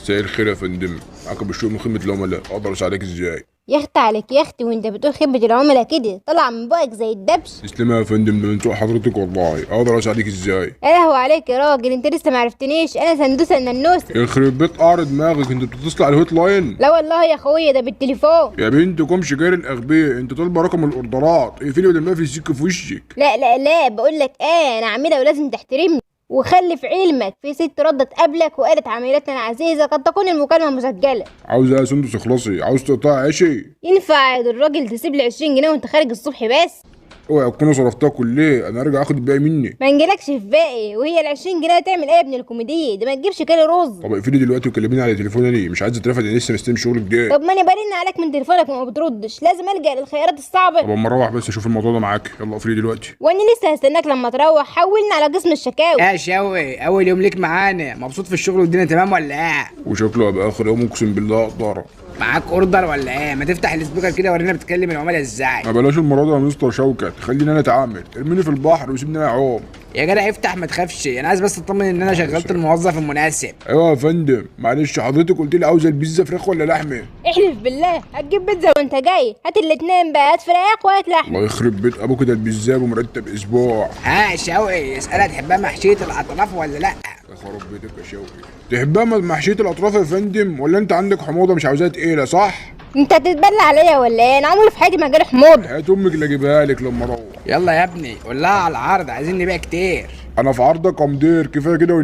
مساء الخير يا فندم، معاك بشوي من خدمة العملاء، اقدر اساعدك ازاي؟ يخت عليك يخت وانت بتقول خدمة العملاء كده طلع من بقك زي الدبش. تسلم يا فندم، ده من سوق حضرتك والله، اقدر اساعدك ازاي؟ يا لهوي عليك يا راجل، انت لسه معرفتنيش، انا سندوسة الننوسة. يخرب بيت قعر دماغك، انت بتتصل على الهوت لاين؟ لا والله يا اخويا، ده بالتليفون. يا بنت قوم شجار الاغبياء، انت طالبه رقم الاوردرات، اقفلي بدل ما في السكه في وشك. لا لا لا، بقول لك ايه، انا عاملها ولازم تحترمني. وخلي في علمك في ست ردت قبلك وقالت عميلتنا العزيزة قد تكون المكالمة مسجلة. عاوز ايه يا سندس اخلصي؟ عاوز تقطعي عيشي؟ ينفع يا الراجل تسيب لي 20 جنيه وانت خارج الصبح بس؟ اوعي تكون صرفتها كلها، انا ارجع اخد الباقي مني. ما نجيلكش في باقي، وهي ال 20 جنيه تعمل ايه يا ابن الكوميديا؟ ده ما تجيبش كيلو رز. طب اقفلي دلوقتي وكلميني على تليفوني، مش عايز اترفد، انا لسه مستلم شغلك ده. طب ما انا برن عليك من تليفونك وما بتردش، لازم الجا للخيارات الصعبة. طب اما اروح بس اشوف الموضوع ده معاك، يلا اقفلي دلوقتي. وانا لسه هستناك لما تروح، حولنا على قسم الشكاوي. يا شوقي، اول يوم ليك معانا، مبسوط في الشغل والدنيا تمام ولا ايه؟ وشكله هيبقى اخر يوم، اقسم بالله اقدر. معاك اوردر ولا ايه؟ ما تفتح السبيكر كده ورينا بتكلم العملاء ازاي. ما بلاش المره دي يا مستر شوكت، خليني انا اتعامل، ارميني في البحر وسيبني انا اعوم. يا جدع افتح ما تخافش، انا عايز بس اطمن ان انا شغلت الموظف المناسب. ايوه يا فندم، معلش حضرتك قلت لي عاوز البيتزا فراخ ولا لحمه؟ احلف بالله هتجيب بيتزا وانت جاي، هات الاتنين بقى، هات فراخ وهات لحمه. الله يخرب بيت ابوك، ده البيتزا بمرتب اسبوع. ها يا شوقي، اسالها تحبها محشيه الاطراف ولا لا؟ يخرب بيتك يا شوقي، تحبها محشيه الاطراف يا فندم، ولا انت عندك حموضه مش عاوزاها تقيله صح؟ انت هتتبلى عليا ولا ايه؟ انا عمري في حياتي ما جالي حموضه. هات امك اللي اجيبها لك لما اروح. يلا يا ابني قول لها على العرض، عايزين نبيع كتير. انا في عرضك يا مدير، كفايه كده